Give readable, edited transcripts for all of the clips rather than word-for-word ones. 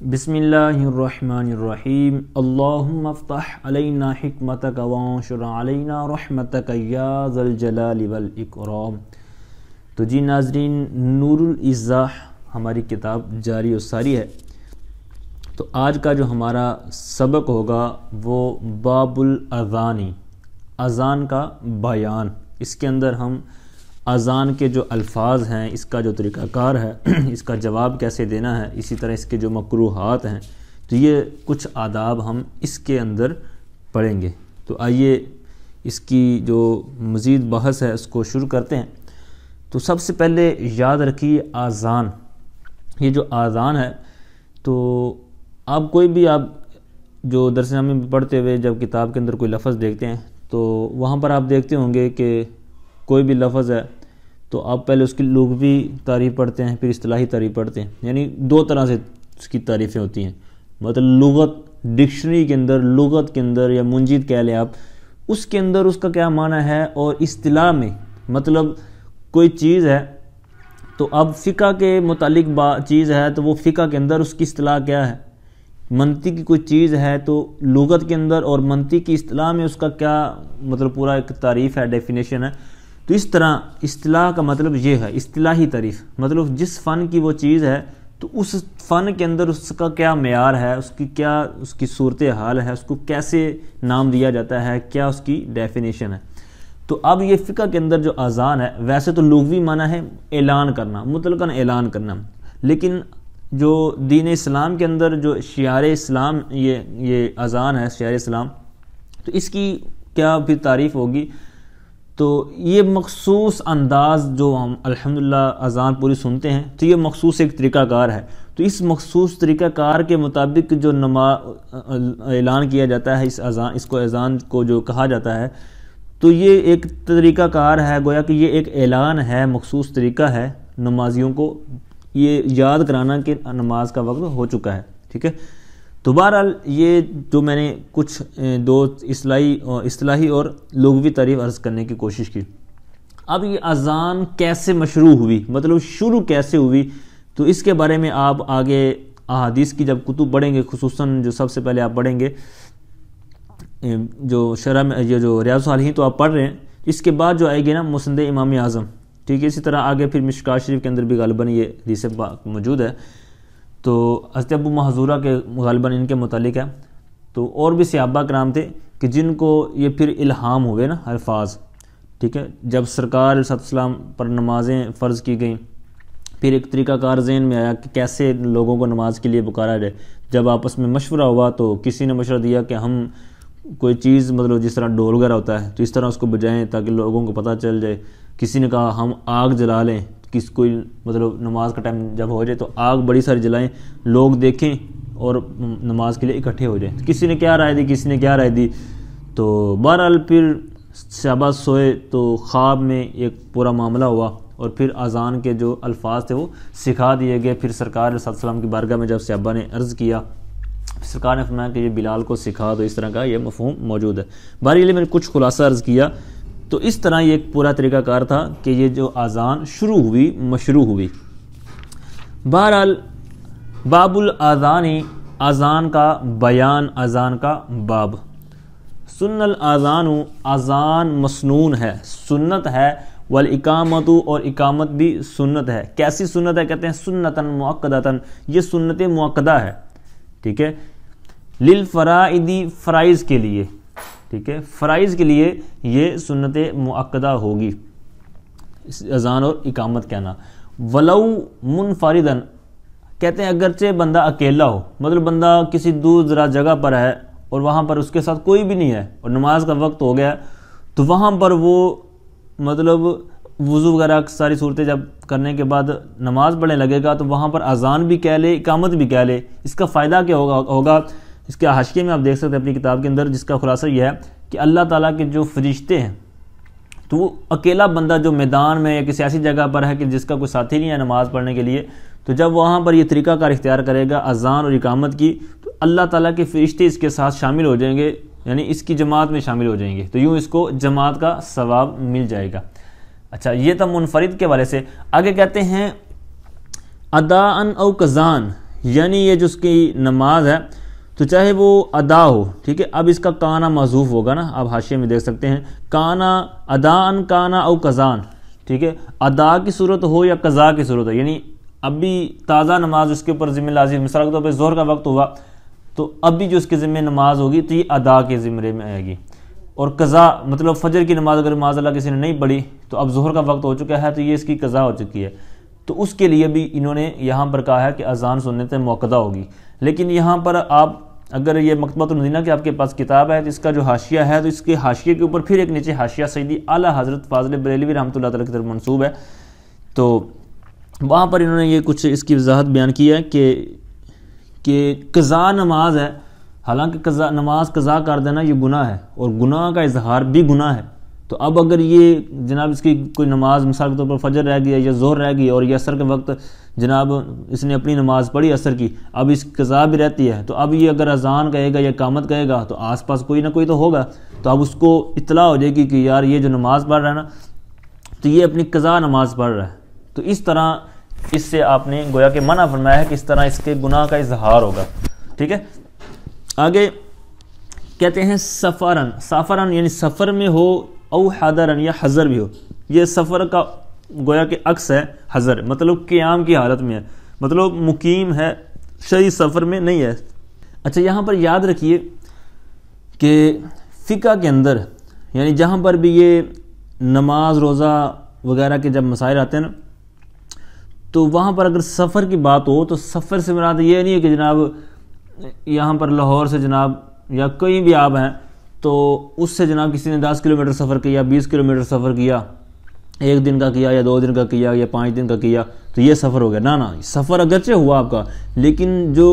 بسم اللہ الرحمن الرحیم اللہم افتح علینا حکمتک وانشر علینا رحمتک یا ذا الجلال والاکرام۔ تو جی ناظرین، نور الایضاح ہماری کتاب جاری و ساری ہے۔ تو آج کا جو ہمارا سبق ہوگا وہ باب الاذان، اذان کا بیان۔ اس کے اندر ہم اذان کے جو الفاظ ہیں، اس کا جو طریقہ کار ہے، اس کا جواب کیسے دینا ہے، اسی طرح اس کے جو مکروہات ہیں، تو یہ کچھ آداب ہم اس کے اندر پڑھیں گے۔ تو آئیے اس کی جو مزید بحث ہے اس کو شروع کرتے ہیں۔ تو سب سے پہلے یاد رکھیے اذان، یہ جو اذان ہے، تو آپ کوئی بھی جو درس نامے میں پڑھتے ہوئے جب کتاب کے اندر کوئی لفظ دیکھتے ہیں تو وہاں پر آپ دیکھتے ہوں گے کہ کوئی بھی لفظ ہے تو آپ پہلے اس کی لغوی تعریف پڑھتے ہیں، پھر اصطلاحی تعریف پڑھتے ہیں۔ یعنی دو طرح سے اس کی تعریفیں ہوتی ہیں، مطلب لغت، ڈکشنری کے اندر، لغت کے اندر یا منجید کہہ لیں آپ، اس کے اندر اس کا کیا معنی ہے، اور اصطلاح میں مطلب کوئی چیز ہے تو اب فقہ کے متعلق چیز ہے تو وہ فقہ کے اندر اس کی اصطلاح کیا ہے، منطق کی کوئی چیز ہے تو لغت کے اندر اور منطق کی اصطلاح میں اس کا کیا مطلب پورا ایک تعریف ہے، ڈیفینیشن ہے۔ تو اس طرح اصطلاح کا مطلب یہ ہے، اصطلاحی تعریف مطلب جس فن کی وہ چیز ہے تو اس فن کے اندر اس کا کیا معیار ہے، اس کی صورتحال ہے، اس کو کیسے نام دیا جاتا ہے، کیا اس کی ڈیفینیشن ہے۔ تو اب یہ فقہ کے اندر جو اذان ہے، ویسے تو لغوی معنی ہے اعلان کرنا، مطلقاً اعلان کرنا، لیکن جو دین اسلام کے اندر جو شعار اسلام یہ اذان ہے، شعار اسلام، تو اس کی کیا پھر تعریف ہوگی؟ تو یہ مخصوص انداز جو ہم الحمدللہ اذان پوری سنتے ہیں تو یہ مخصوص ایک طریقہ کار ہے۔ تو اس مخصوص طریقہ کار کے مطابق جو اعلان کیا جاتا ہے اس کو اذان کو جو کہا جاتا ہے، تو یہ ایک طریقہ کار ہے، گویا کہ یہ ایک اعلان ہے، مخصوص طریقہ ہے نمازیوں کو یہ یاد کرانا کہ نماز کا وقت ہو چکا ہے، ٹھیک ہے۔ تو بہرحال یہ جو میں نے کچھ دو اصطلاحی اور لغوی تعریف عرض کرنے کی کوشش کی۔ اب یہ اذان کیسے مشروع ہوئی، مطلب شروع کیسے ہوئی، تو اس کے بارے میں آپ آگے احادیث کی جب کتب پڑھیں گے، خصوصاً جو سب سے پہلے آپ پڑھیں گے جو شرح میں یہ جو ریاض الصالحین تو آپ پڑھ رہے ہیں، اس کے بعد جو آئے گی نا مسند امام اعظم، ٹھیک ہے، اسی طرح آگے پھر مشکوٰۃ شریف کے اندر بھی غالباً یہ حدیث موجود ہے۔ تو حضرت ابو محذورہ کے غالباً ان کے متعلق ہے۔ تو اور بھی صحابہ کرام تھے کہ جن کو یہ پھر الہام ہوئے نا الفاظ، ٹھیک ہے، جب سرکار علیہ السلام پر نمازیں فرض کی گئیں، پھر ایک طریقہ کار ذہن میں آیا کہ کیسے لوگوں کو نماز کے لیے پکارا جائے۔ جب آپس میں مشورہ ہوا تو کسی نے مشورہ دیا کہ ہم کوئی چیز مطلب جس طرح ڈول وغیرہ ہوتا ہے تو اس طرح اس کو بجائیں تاکہ لوگوں کو پتہ چل جائے۔ کسی نے کہا ہم آگ جلا لیں، کوئی مطلب نماز کا ٹائم جب ہو جائے تو آگ بڑی ساری جلائیں، لوگ دیکھیں اور نماز کے لیے اکٹھے ہو جائیں۔ کسی نے کیا رائے دی، تو بہرحال پھر صحابہ سوئے تو خواب میں ایک پورا معاملہ ہوا، اور پھر اذان کے جو الفاظ تھے وہ سکھا دیے گئے۔ پھر سرکار علیہ السلام کی بارگاہ میں جب صحابہ نے عرض کیا، سرکار نے فرمایا کہ یہ بلال کو سکھا دو، اس طرح کا یہ مفہوم موجود ہے۔ بہرحال میں نے کچھ خلاصہ عرض کیا۔ تو اس طرح یہ ایک پورا طریقہ کار تھا کہ یہ جو اذان شروع ہوئی، مشروع ہوئی۔ بہرحال باب الاذان، اذان کا بیان، اذان کا باب۔ سن الاذان، اذان مسنون ہے، سنت ہے، والاقامت، اور اقامت بھی سنت ہے۔ کیسی سنت ہے؟ کہتے ہیں سنتاً مؤکدۃ، یہ سنت مؤکدہ ہے، ٹھیک ہے، للفرائض، فرائض کے لیے، ٹھیک ہے، فرائض کے لیے یہ سنت مؤکدہ ہوگی، اذان اور اقامت کہنا۔ ولو منفردن، کہتے ہیں اگرچہ بندہ اکیلا ہو، مطلب بندہ کسی دور دراز جگہ پر ہے اور وہاں پر اس کے ساتھ کوئی بھی نہیں ہے اور نماز کا وقت ہو گیا، تو وہاں پر وہ مطلب وضو وغیرہ ساری صورتیں جب کرنے کے بعد نماز پڑھنے لگے گا تو وہاں پر اذان بھی کہہ لے، اقامت بھی کہہ لے۔ اس کا فائدہ کیا ہوگا؟ اس کے حاشیے میں آپ دیکھ سکتے ہیں اپنی کتاب کے اندر، جس کا خلاصہ یہ ہے کہ اللہ تعالیٰ کے جو فرشتے ہیں تو وہ اکیلا بندہ جو میدان میں یا کسی ایسی جگہ پر ہے کہ جس کا کوئی ساتھی نہیں ہے نماز پڑھنے کے لیے، تو جب وہاں پر یہ طریقہ کار اختیار کرے گا اذان اور اقامت کی، تو اللہ تعالیٰ کے فرشتے اس کے ساتھ شامل ہو جائیں گے، یعنی اس کی جماعت میں شامل ہو جائیں گے، تو یوں اس کو جماعت کا ثواب مل جائے گا۔ اچھا، یہ تھا منفرد کے والے سے۔ آگے کہتے ہیں اداءً او قضاءً، یعنی یہ جو اس کی نماز ہے تو چاہے وہ ادا ہو، ٹھیک ہے، اب اس کا کانا محذوف ہوگا نا، آپ حاشیے میں دیکھ سکتے ہیں، کانا ادان کانا او قضان، ٹھیک ہے، ادا کی صورت ہو یا قضا کی صورت ہو، یعنی اب بھی تازہ نماز اس کے اوپر ذمہ لازم، مثال کے طور پہ ظہر کا وقت ہوا تو اب بھی جو اس کے ذمہ نماز ہوگی تو یہ ادا کے ذمے میں آئے گی، اور قضا مطلب فجر کی نماز اگر معاذ اللہ کسی نے نہیں پڑھی تو اب ظہر کا وقت ہو چکا ہے تو یہ اس کی قضا ہو چکی ہے، تو اس کے لیے بھی انہوں نے یہاں پر کہا ہے کہ اذان سنت موقدہ ہوگی۔ لیکن یہاں پر آپ اگر یہ مکتبۃ المدینہ کی آپ کے پاس کتاب ہے تو اس کا جو حاشیہ ہے تو اس کے حاشیے کے اوپر پھر ایک نیچے حاشیہ سیدی اعلیٰ حضرت فاضل بریلوی رحمۃ اللہ تعالیٰ کی طرف منسوب ہے، تو وہاں پر انہوں نے یہ کچھ اس کی وضاحت بیان کی ہے کہ قضا نماز ہے، حالانکہ نماز قضا کر دینا یہ گناہ ہے اور گناہ کا اظہار بھی گناہ ہے، تو اب اگر یہ جناب اس کی کوئی نماز مثال کے طور پر فجر رہ گئی یا ظہر رہ گئی اور یہ عصر کے وقت جناب اس نے اپنی نماز پڑھی عصر کی، اب اس قضا بھی رہتی ہے، تو اب یہ اگر اذان کہے گا یا اقامت کہے گا تو آس پاس کوئی نہ کوئی تو ہوگا، تو اب اس کو اطلاع ہو جائے گی کہ یار یہ جو نماز پڑھ رہا ہے نا تو یہ اپنی قضا نماز پڑھ رہا ہے، تو اس طرح اس سے آپ نے گویا کہ منع فرمایا ہے کہ اس طرح اس کے گناہ کا اظہار ہوگا، ٹھیک ہے۔ آگے کہتے ہیں سفرن یعنی سفر میں ہو او حضرن یا حضر بھی ہو، یہ سفر کا گویا کہ عکس ہے حضر، مطلب قیام کی حالت میں ہے، مطلب مقیم ہے، شرعی سفر میں نہیں ہے۔ اچھا یہاں پر یاد رکھیے کہ فقہ کے اندر یعنی جہاں پر بھی یہ نماز روزہ وغیرہ کے جب مسائل آتے ہیں نا تو وہاں پر اگر سفر کی بات ہو تو سفر سے مراد یہ نہیں ہے کہ جناب یہاں پر لاہور سے جناب یا کہیں بھی آپ ہیں تو اس سے جناب کسی نے 10 کلومیٹر سفر کیا، 20 کلومیٹر سفر کیا، 1 دن کا کیا یا 2 دن کا کیا یا 5 دن کا کیا تو یہ سفر ہو گیا، نہ سفر اگرچہ ہوا آپ کا لیکن جو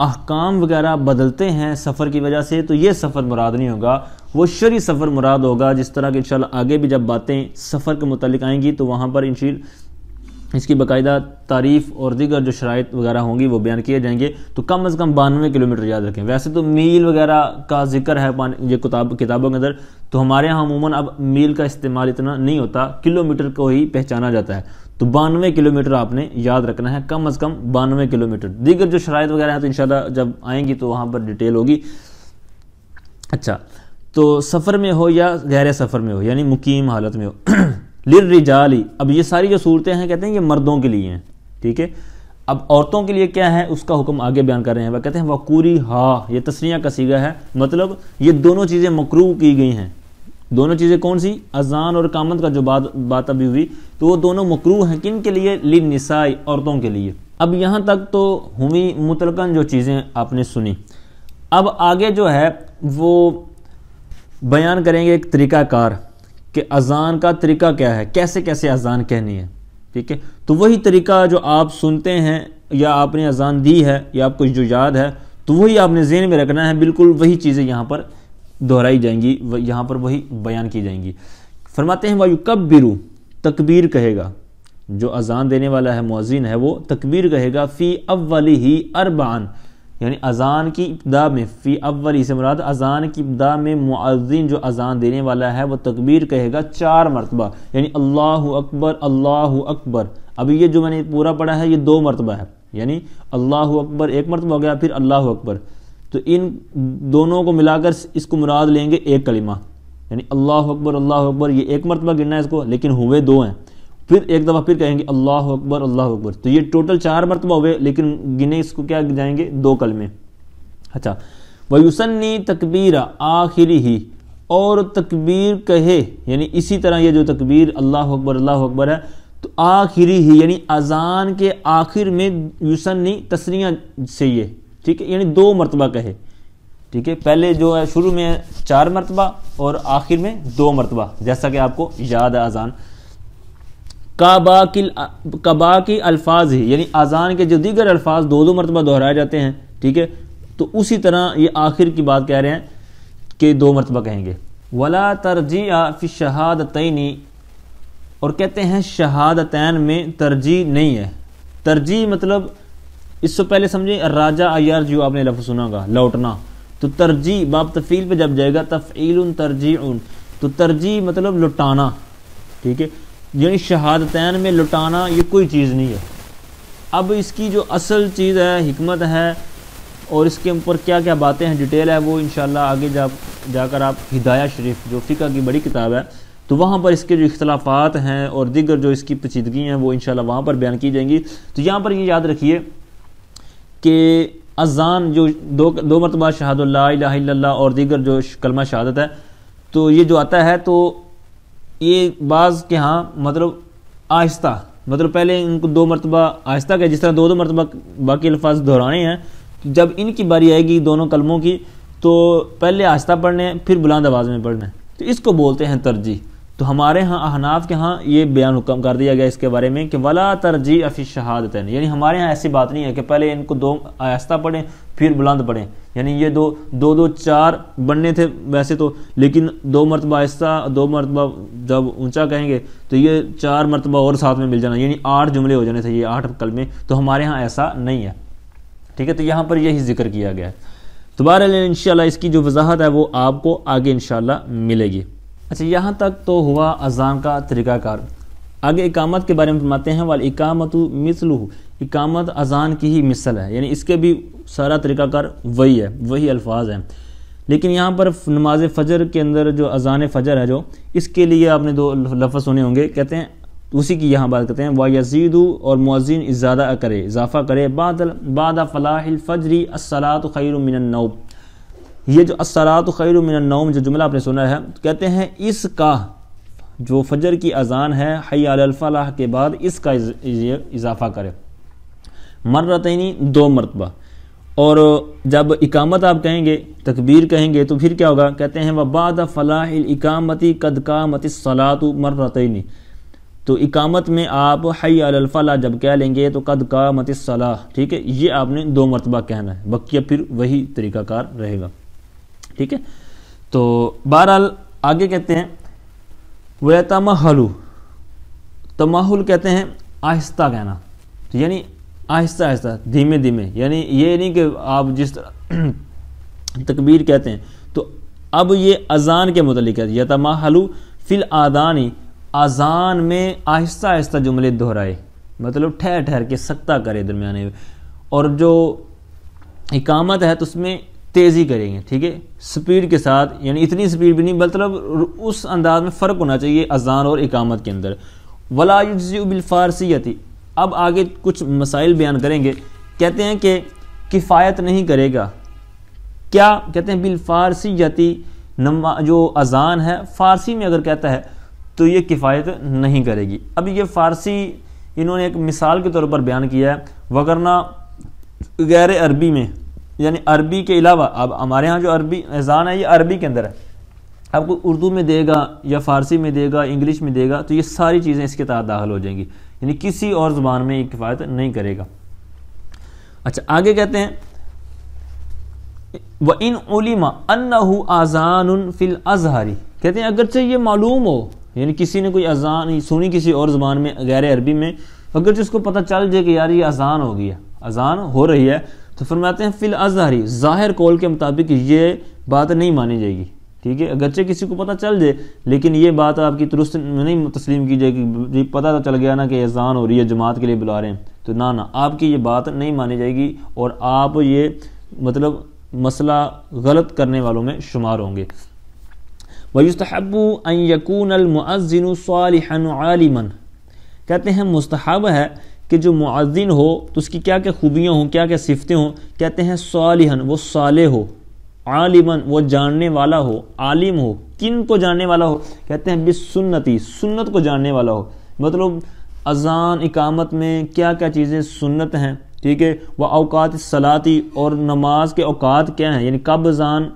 احکام وغیرہ بدلتے ہیں سفر کی وجہ سے تو یہ سفر مراد نہیں ہوگا، وہ شرعی سفر مراد ہوگا، جس طرح کہ انشاءاللہ آگے بھی جب باتیں سفر کے متعلق آئیں گی تو وہاں پر اس کی باقاعدہ تعریف اور دیگر جو شرائط وغیرہ ہوں گی وہ بیان کیے جائیں گے، تو کم از کم 92 کلومیٹر یاد رکھیں۔ ویسے تو میل وغیرہ کا ذکر ہے یہ کتابوں کے اندر، تو ہمارے ہاں عموماً اب میل کا استعمال اتنا نہیں ہوتا، کلومیٹر کو ہی پہچانا جاتا ہے، تو 92 کلومیٹر آپ نے یاد رکھنا ہے، کم از کم 92 کلومیٹر۔ دیگر جو شرائط وغیرہ ہیں تو انشاءاللہ جب آئیں گی تو وہاں پر ڈیٹیل ہوگی۔ اچھا تو سفر میں ہو یا غیر سفر میں ہو یعنی مقیم حالت میں ہو۔ للرجالی، اب یہ ساری جو صورتیں ہیں کہتے ہیں یہ مردوں کے لیے ہیں، ٹھیک ہے، اب عورتوں کے لیے کیا ہے اس کا حکم آگے بیان کر رہے ہیں، وہ کہتے ہیں وقوری ہا، یہ تسنیہ کا صیغہ ہے، مطلب یہ دونوں چیزیں مکروہ کی گئی ہیں، دونوں چیزیں کون سی؟ اذان اور اقامت کا جو بات ابھی ہوئی تو وہ دونوں مکروہ ہیں، کن کے لیے؟ للنساء، عورتوں کے لیے۔ اب یہاں تک تو ہوئی مطلقاً جو چیزیں آپ نے سنی، اب آگے جو ہے وہ بیان کریں گے ایک طریقہ کار کہ اذان کا طریقہ کیا ہے، کیسے کیسے اذان کہنی ہے، ٹھیک ہے، تو وہی طریقہ جو آپ سنتے ہیں یا آپ نے اذان دی ہے یا آپ کو جو یاد ہے تو وہی آپ نے ذہن میں رکھنا ہے، بالکل وہی چیزیں یہاں پر دہرائی جائیں گی، یہاں پر وہی بیان کی جائیں گی۔ فرماتے ہیں وَيُكَبِّرُ، تکبیر کہے گا، جو اذان دینے والا ہے مؤذن ہے وہ تکبیر کہے گا، فی اولی اربعن، یعنی اذان کی ابتدا میں، فی اولی سے مراد اذان کی ابتدا میں مؤذن جو اذان دینے والا ہے وہ تکبیر کہے گا 4 مرتبہ، یعنی اللہ اکبر اللہ اکبر۔ ابھی یہ جو میں نے پورا پڑھا ہے یہ 2 مرتبہ ہے، یعنی اللہ اکبر 1 مرتبہ ہو گیا، پھر اللہ اکبر، تو ان دونوں کو ملا کر اس کو مراد لیں گے ایک کلمہ، یعنی اللہ اکبر یہ 1 مرتبہ گننا ہے اس کو، لیکن ہوئے 2 ہیں، پھر ایک دفعہ پھر کہیں گے اللہ اکبر، تو یہ ٹوٹل 4 مرتبہ ہوئے، لیکن گنے اس کو کیا جائیں گے 2 کلمے۔ اچھا وَيُسَنِّي تَكْبِيرَ آخِرِهِ، اور تکبیر کہے یعنی اسی طرح یہ جو تکبیر اللہ اکبر ہے تو آخری ہی یعنی اذان کے آخر میں یسنی تسنیہ سے یہ، ٹھیک ہے، یعنی 2 مرتبہ کہے، ٹھیک ہے، پہلے جو ہے شروع میں 4 مرتبہ اور آخر میں 2 مرتبہ، جیسا کہ آپ کو یاد ہے اذان کبا کی الفاظ ہی، یعنی اذان کے جو دیگر الفاظ 2 مرتبہ دہرائے جاتے ہیں، ٹھیک ہے، تو اسی طرح یہ آخر کی بات کہہ رہے ہیں کہ 2 مرتبہ کہیں گے۔ ولا ترجیع فی الشہادتین، اور کہتے ہیں شہادتین میں ترجیح نہیں ہے۔ ترجیح مطلب اس سے پہلے سمجھیں راجع یرجع، آپ نے لفظ سنا ہوگا لوٹنا، تو ترجیح باب تفعیل پہ جب جائے گا تفعیل ترجیع، تو ترجیح مطلب لٹانا، ٹھیک ہے، یعنی شہادتین میں لٹانا یہ کوئی چیز نہیں ہے۔ اب اس کی جو اصل چیز ہے، حکمت ہے، اور اس کے اوپر کیا کیا باتیں ہیں، ڈیٹیل ہے، وہ انشاءاللہ آگے جا کر آپ ہدایہ شریف جو فقہ کی بڑی کتاب ہے تو وہاں پر اس کے جو اختلافات ہیں اور دیگر جو اس کی پیچیدگی ہیں وہ انشاءاللہ وہاں پر بیان کی جائیں گی۔ تو یہاں پر یہ یاد رکھیے کہ اذان جو دو مرتبہ شہادت لا الہ الا اللہ اور دیگر جو کلمہ شہادت ہے، تو یہ جو آتا ہے تو یہ بعض کے ہاں مطلب آہستہ، مطلب پہلے ان کو 2 مرتبہ آہستہ کہ جس طرح 2 مرتبہ باقی الفاظ دہرانے ہیں، جب ان کی باری آئے گی دونوں کلموں کی تو پہلے آہستہ پڑھنے پھر بلند آواز میں پڑھنے، تو اس کو بولتے ہیں ترجیح۔ تو ہمارے ہاں احناف کے ہاں یہ بیان حکم کر دیا گیا اس کے بارے میں کہ ولا ترجیح فی الشہادتین، یعنی ہمارے ہاں ایسی بات نہیں ہے کہ پہلے ان کو 2 آہستہ پڑھیں پھر بلند پڑھیں، یعنی یہ دو 4 بننے تھے ویسے تو، لیکن 2 مرتبہ آہستہ 2 مرتبہ جب اونچا کہیں گے تو یہ 4 مرتبہ اور ساتھ میں مل جانا، یعنی 8 جملے ہو جانے تھے، یہ 8 کلمے، تو ہمارے ہاں ایسا نہیں ہے، ٹھیک ہے۔ تو یہاں پر یہی ذکر کیا گیا ہے۔ تو بہرحال انشاءاللہ اس کی جو وضاحت ہے وہ آپ کو آگے انشاءاللہ ملے گی۔ اچھا، یہاں تک تو ہوا اذان کا طریقہ کار۔ آگے اقامت کے بارے میں فرماتے ہیں والاقامۃ مثلہ، اقامت اذان کی ہی مثل ہے، یعنی اس کے بھی سارا طریقہ کار وہی ہے، وہی الفاظ ہیں، لیکن یہاں پر نماز فجر کے اندر جو اذان فجر ہے جو اس کے لیے آپ نے 2 لفظ سنے ہوں گے، کہتے ہیں اسی کی یہاں بات کرتے ہیں وَيَزِيدُ، اور مؤذن زیادہ کرے، اضافہ کرے، بعد فلاح الفجر الصلاۃ خیر من النوم، یہ جو الصلاۃ خیر من النوم جو جملہ آپ نے سنا ہے، کہتے ہیں اس کا جو فجر کی اذان ہے حی علی الفلاح کے بعد اس کا اضافہ کرے مرتین، 2 مرتبہ، اور جب اقامت آپ کہیں گے، تکبیر کہیں گے تو پھر کیا ہوگا، کہتے ہیں وبعد فلاح الاقامت قد قامت الصلاۃ مرتین، تو اقامت میں آپ حی علی الفلاح جب کہہ لیں گے تو قد قامت الصلاۃ، ٹھیک ہے، یہ آپ نے 2 مرتبہ کہنا ہے، بقیہ پھر وہی طریقہ کار رہے گا، ٹھیک ہے۔ تو بہرحال آگے کہتے ہیں وَيَتَمَهَّلُ، تمہل کہتے ہیں آہستہ کہنا، تو یعنی آہستہ آہستہ، دھیمے دھیمے، یعنی یہ نہیں کہ آپ جس طرح تکبیر کہتے ہیں تو اب یہ اذان کے متعلق ہے، یتمہل فی الاذان، اذان میں آہستہ آہستہ جملے دہرائے، مطلب ٹھہر ٹھہر کے سکتہ کرے درمیانے میں، اور جو اقامت ہے تو اس میں تیزی کریں گے، ٹھیک ہے، سپیڈ کے ساتھ، یعنی اتنی سپیڈ بھی نہیں، مطلب اس انداز میں فرق ہونا چاہیے اذان اور اقامت کے اندر۔ ولا یجزئ بالفارسیۃ، اب آگے کچھ مسائل بیان کریں گے، کہتے ہیں کہ کفایت نہیں کرے گا، کیا کہتے ہیں بالفارسیۃ، جو اذان ہے فارسی میں اگر کہتا ہے تو یہ کفایت نہیں کرے گی۔ اب یہ فارسی انہوں نے ایک مثال کے طور پر بیان کیا ہے، وگرنہ غیر عربی میں، یعنی عربی کے علاوہ، اب ہمارے ہاں جو عربی اذان ہے یہ عربی کے اندر ہے، اب کوئی اردو میں دے گا یا فارسی میں دے گا، انگلش میں دے گا، تو یہ ساری چیزیں اس کے تحت داخل ہو جائیں گی، یعنی کسی اور زبان میں یہ کفایت نہیں کرے گا۔ اچھا آگے کہتے ہیں وَإِنْ عُلِمَ أَنَّهُ آذَانٌ فِي الْأَزْهَرِ، کہتے ہیں اگرچہ یہ معلوم ہو، یعنی کسی نے کوئی اذان سنی کسی اور زبان میں غیر عربی میں، اگرچہ اس کو پتہ چل جائے کہ یار یہ اذان ہو گئی ہے، اذان ہو رہی ہے، تو فرماتے ہیں فی الازہری، ظاہر قول کے مطابق یہ بات نہیں مانی جائے گی، ٹھیک ہے، اگرچہ کسی کو پتہ چل جائے لیکن یہ بات آپ کی درست نہیں تسلیم کی جائے کہ پتہ تو چل گیا نا کہ اذان ہو رہی ہے، جماعت کے لیے بلا رہے ہیں، تو نہ آپ کی یہ بات نہیں مانی جائے گی اور آپ یہ مطلب مسئلہ غلط کرنے والوں میں شمار ہوں گے۔ وَيُسْتَحَبُّ أَن يَكُونَ الْمُؤَذِّنُ صَالِحًا عَالِمًا، کہتے ہیں مستحب ہے کہ جو مؤذن ہو تو اس کی کیا کیا خوبیاں ہوں، کیا کیا صفتیں ہوں، کہتے ہیں صالحً، وہ صالح ہو، عالمًا، وہ جاننے والا ہو، عالم ہو، کن کو جاننے والا ہو، کہتے ہیں بالسنتی، سنت کو جاننے والا ہو، مطلب اذان اقامت میں کیا کیا چیزیں سنت ہیں، ٹھیک ہے، وہ اوقات الصلاۃ، اور نماز کے اوقات کیا ہیں، یعنی کب اذان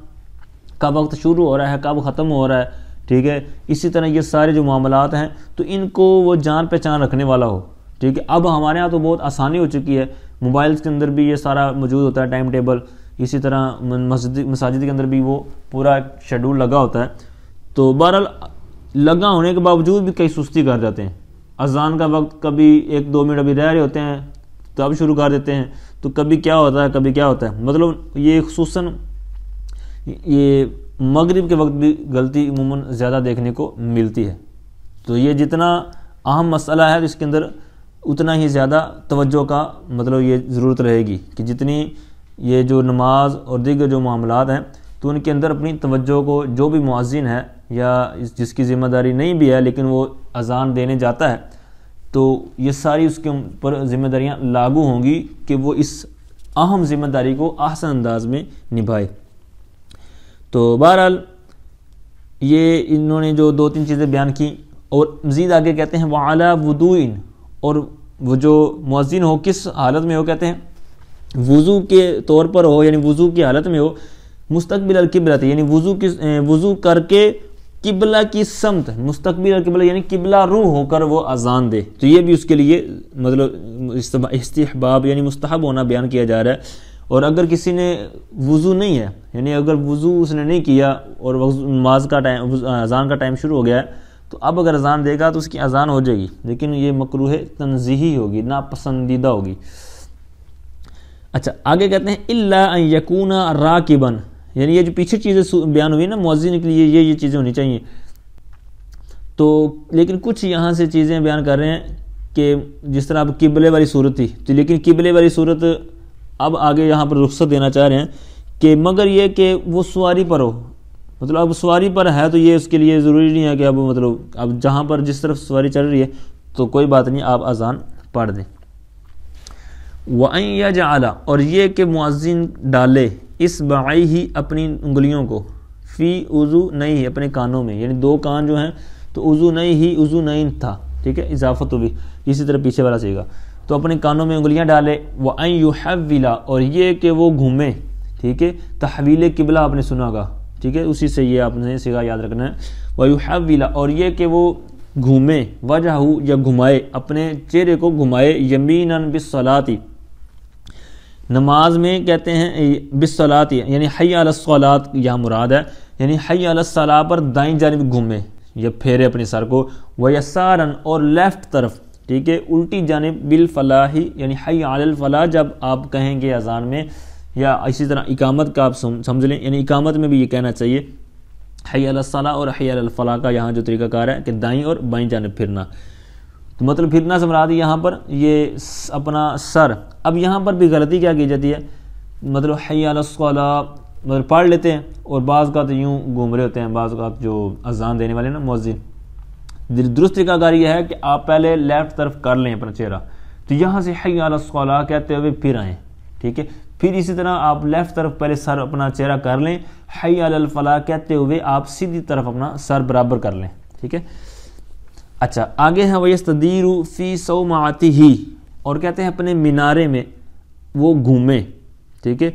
کا وقت شروع ہو رہا ہے، کب ختم ہو رہا ہے، ٹھیک ہے، اسی طرح یہ سارے جو معاملات ہیں تو ان کو وہ جان پہچان رکھنے والا ہو، ٹھیک ہے۔ اب ہمارے ہاں تو بہت آسانی ہو چکی ہے، موبائلز کے اندر بھی یہ سارا موجود ہوتا ہے، ٹائم ٹیبل، اسی طرح مساجد کے اندر بھی وہ پورا شیڈول لگا ہوتا ہے، تو بہرحال لگا ہونے کے باوجود بھی کئی سستی کر جاتے ہیں، اذان کا وقت کبھی 1-2 منٹ ابھی رہ رہے ہوتے ہیں تو اب شروع کر دیتے ہیں، تو کبھی کیا ہوتا ہے کبھی کیا ہوتا ہے، مطلب یہ خصوصاً یہ مغرب کے وقت بھی غلطی عموماً زیادہ دیکھنے کو ملتی ہے۔ تو یہ جتنا اہم مسئلہ ہے اس کے اندر اتنا ہی زیادہ توجہ کا مطلب یہ ضرورت رہے گی کہ جتنی یہ جو نماز اور دیگر جو معاملات ہیں تو ان کے اندر اپنی توجہ کو جو بھی مؤذن ہے یا جس کی ذمہ داری نہیں بھی ہے لیکن وہ اذان دینے جاتا ہے تو یہ ساری اس کے اوپر ذمہ داریاں لاگو ہوں گی کہ وہ اس اہم ذمہ داری کو احسن انداز میں نبھائے۔ تو بہرحال یہ انہوں نے جو 2-3 چیزیں بیان کی اور مزید آگے کہتے ہیں وعلی وضوء، اور وہ جو مؤذن ہو کس حالت میں ہو، کہتے ہیں وضو کے طور پر ہو، یعنی وضو کی حالت میں ہو، مستقبل القبلہ، یعنی وضو کر کے قبلہ کی سمت، مستقبل القبلہ یعنی قبلہ رو ہو کر وہ اذان دے، تو یہ بھی اس کے لیے مطلب استحباب یعنی مستحب ہونا بیان کیا جا رہا ہے۔ اور اگر کسی نے وضو نہیں ہے، یعنی اگر وضو اس نے نہیں کیا اور نماز کا ٹائم، اذان کا ٹائم شروع ہو گیا ہے، تو اب اگر اذان دے گا تو اس کی اذان ہو جائے گی، لیکن یہ مکروہ تنزیہی ہوگی، ناپسندیدہ ہوگی۔ اچھا آگے کہتے ہیں الا ان یکون راکبا، یعنی یہ جو پیچھے چیزیں بیان ہوئی نا مؤذن کے لیے یہ چیزیں ہونی چاہیے، تو لیکن کچھ یہاں سے چیزیں بیان کر رہے ہیں کہ جس طرح اب قبلے والی صورت تھی، تو لیکن قبلے والی صورت اب آگے یہاں پر رخصت دینا چاہ رہے ہیں کہ مگر یہ کہ وہ سواری پر ہو، مطلب اب سواری پر ہے تو یہ اس کے لیے ضروری نہیں ہے کہ اب جہاں پر جس طرف سواری چل رہی ہے تو کوئی بات نہیں، آپ اذان پڑھ دیں۔ وَأَن يَجْعَلَ، اور یہ کہ مؤذن ڈالے اصبعیہ اپنی انگلیوں کو، فی اذنیہ اپنے کانوں میں، یعنی 2 کان جو ہیں تو اذنین تھا، ٹھیک ہے، اضافت بھی اسی طرح پیچھے والا چاہیے گا، تو اپنے کانوں میں انگلیاں ڈالے۔ وَأَن يُحَوِّلَ، اور یہ کہ وہ گھومے، ٹھیک ہے، تحویل قبلہ آپ نے سنا ہوگا، ٹھیک ہے، اسی سے یہ آپ نے صیغہ یاد رکھنا ہے۔ وَيُحَوِّلَ، اور یہ کہ وہ گھومے، وجہہ یا گھمائے، اپنے چہرے کو گھمائے، یمیناً بالصلاۃ، نماز میں کہتے ہیں بالصلاۃ، یعنی حی علی الصلاۃ یہاں مراد ہے، یعنی حی علی الصلاۃ پر دائیں جانب گھومے یا پھیرے اپنے سر کو، ویساراً، اور لیفٹ طرف، ٹھیک ہے، الٹی جانب، بالفلاح، یعنی حی علی الفلاح جب آپ کہیں گے اذان میں، یا اسی طرح اقامت کا آپ سمجھ لیں، یعنی اقامت میں بھی یہ کہنا چاہیے حی علی الصلاۃ اور حی علی الفلاح کا یہاں جو طریقہ کار ہے کہ دائیں اور بائیں جانب پھرنا، تو مطلب پھرنا سے مراد یہاں پر یہ اپنا سر۔ اب یہاں پر بھی غلطی کیا کی جاتی ہے، مطلب حی علی الصلاۃ مطلب پڑھ لیتے ہیں اور بعض کا تو یوں گھوم رہے ہوتے ہیں، بعض کا جو اذان دینے والے نا مؤذن، درست طریقہ کار یہ ہے کہ آپ پہلے لیفٹ طرف کر لیں اپنا چہرہ، تو یہاں سے حی علی الصلاۃ کہتے ہوئے پھر آئیں، ٹھیک ہے، پھر اسی طرح آپ لیفٹ طرف پہلے سر اپنا چہرہ کر لیں، حی علی الفلاح کہتے ہوئے آپ سیدھی طرف اپنا سر برابر کر لیں، ٹھیک ہے۔ اچھا آگے ہے وَيَسْتَدِيرُ فِي صَوْمَعَتِهِ، اور کہتے ہیں اپنے مینارے میں وہ گھومے، ٹھیک ہے۔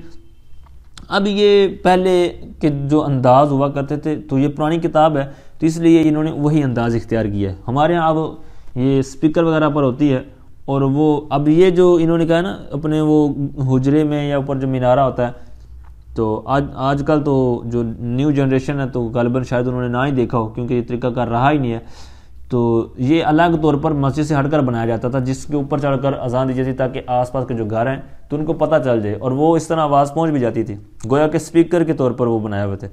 اب یہ پہلے کے جو انداز ہوا کرتے تھے تو یہ پرانی کتاب ہے تو اس لیے انہوں نے وہی انداز اختیار کیا ہے، ہمارے ہاں اب یہ اسپیکر وغیرہ پر ہوتی ہے، اور وہ اب یہ جو انہوں نے کہا نا اپنے وہ حجرے میں یا اوپر جو مینارہ ہوتا ہے، تو آج کل تو جو نیو جنریشن ہے تو غالباً شاید انہوں نے نہ ہی دیکھا ہو کیونکہ یہ طریقہ کار رہا ہی نہیں ہے، تو یہ الگ طور پر مسجد سے ہٹ کر بنایا جاتا تھا جس کے اوپر چڑھ کر اذان دی جاتی تاکہ آس پاس کے جو گھر ہیں تو ان کو پتہ چل جائے، اور وہ اس طرح آواز پہنچ بھی جاتی تھی، گویا کہ اسپیکر کے طور پر وہ بنایا ہوئے تھے۔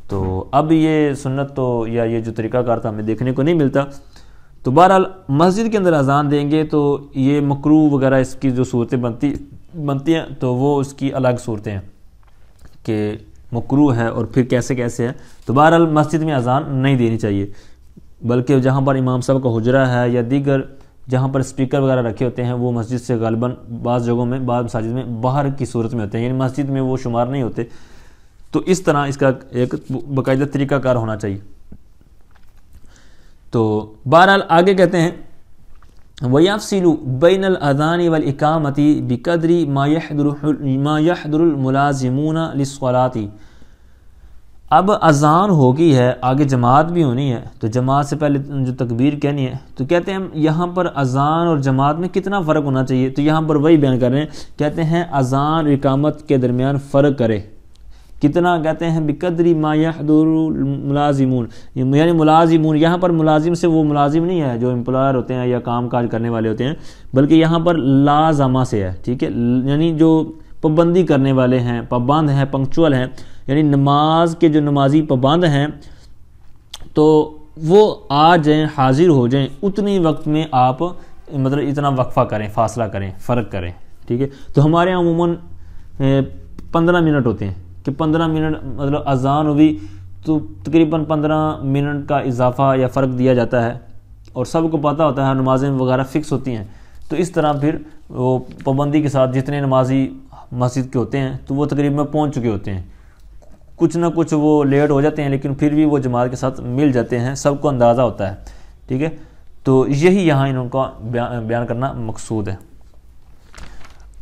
تو اب یہ سنت تو یا یہ جو طریقہ کار تھا ہمیں دیکھنے کو نہیں ملتا، تو بہرحال مسجد کے اندر اذان دیں گے تو یہ مکروہ وغیرہ اس کی جو صورتیں بنتی ہیں تو وہ اس کی الگ صورتیں ہیں کہ مکروہ ہے اور پھر کیسے ہے، تو بہرحال مسجد میں اذان نہیں دینی چاہیے، بلکہ جہاں پر امام صاحب کا حجرہ ہے یا دیگر جہاں پر اسپیکر وغیرہ رکھے ہوتے ہیں وہ مسجد سے غالباً بعض جگہوں میں بعض مساجد میں باہر کی صورت میں ہوتے ہیں، یعنی مسجد میں وہ شمار نہیں ہوتے، تو اس طرح اس کا ایک باقاعدہ طریقہ کار ہونا چاہیے۔ تو بہرحال آگے کہتے ہیں وَيَفْصِلُ بَيْنَ الْأَذَانِ وَالْإِقَامَةِ بِقَدْرِ مَا يَحْضُرُ الْمُلَازِمُونَ لِلصَّلَاةِ، اب اذان ہوگی ہے، آگے جماعت بھی ہونی ہے، تو جماعت سے پہلے جو تکبیر کہنی ہے، تو کہتے ہیں یہاں پر اذان اور جماعت میں کتنا فرق ہونا چاہیے، تو یہاں پر وہی بیان کر رہے ہیں، کہتے ہیں اذان اور اقامت کے درمیان فرق کرے، کتنا، کہتے ہیں بقدر ما یحضر الملازمون، یعنی ملازمون، یہاں پر ملازم سے وہ ملازم نہیں ہے جو امپلائر ہوتے ہیں یا کام کاج کرنے والے ہوتے ہیں، بلکہ یہاں پر لازمہ سے ہے، ٹھیک ہے، یعنی جو پابندی کرنے والے ہیں، پابند ہیں، پنکچول ہیں، یعنی نماز کے جو نمازی پابند ہیں تو وہ آ جائیں، حاضر ہو جائیں، اتنی وقت میں آپ مطلب اتنا وقفہ کریں، فاصلہ کریں، فرق کریں، ٹھیک ہے. تو ہمارے یہاں عموماً 15 منٹ ہوتے ہیں کہ 15 منٹ مطلب اذان ہوئی تو تقریباً 15 منٹ کا اضافہ یا فرق دیا جاتا ہے، اور سب کو پتہ ہوتا ہے نمازیں وغیرہ فکس ہوتی ہیں. تو اس طرح پھر وہ پابندی کے ساتھ جتنے نمازی مسجد کے ہوتے ہیں تو وہ تقریباً پہنچ چکے ہوتے ہیں. کچھ نہ کچھ وہ لیٹ ہو جاتے ہیں لیکن پھر بھی وہ جماعت کے ساتھ مل جاتے ہیں، سب کو اندازہ ہوتا ہے، ٹھیک ہے. تو یہی یہاں انہوں کا بیان کرنا مقصود ہے.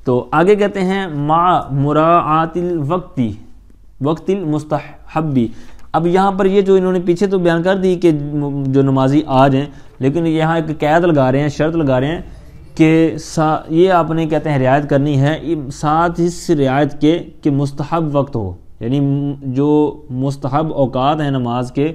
تو آگے کہتے ہیں مع مراعات الوقتی وقت المستحبی. اب یہاں پر یہ جو انہوں نے پیچھے تو بیان کر دی کہ جو نمازی آ جائیں، لیکن یہاں ایک قید لگا رہے ہیں، شرط لگا رہے ہیں کہ یہ آپ نے کہتے ہیں رعایت کرنی ہے، ساتھ اس رعایت کے کہ مستحب وقت ہو، یعنی جو مستحب اوقات ہیں نماز کے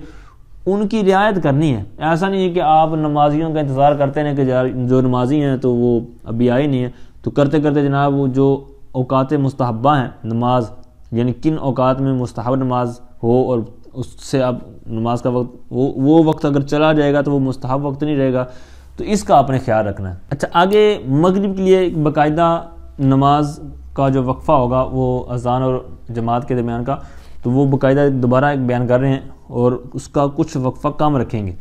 ان کی رعایت کرنی ہے. ایسا نہیں ہے کہ آپ نمازیوں کا انتظار کرتے ہیں کہ جو نمازی ہیں تو وہ ابھی آئے نہیں ہیں، تو کرتے کرتے جناب وہ جو اوقات مستحبہ ہیں نماز، یعنی کن اوقات میں مستحب نماز ہو اور اس سے اب نماز کا وقت وہ وقت اگر چلا جائے گا تو وہ مستحب وقت نہیں رہے گا. تو اس کا آپ نے خیال رکھنا ہے. اچھا آگے مغرب کے لیے باقاعدہ نماز کا جو وقفہ ہوگا وہ اذان اور جماعت کے درمیان کا، تو وہ باقاعدہ دوبارہ ایک بیان کر رہے ہیں اور اس کا کچھ وقفہ کم رکھیں گے،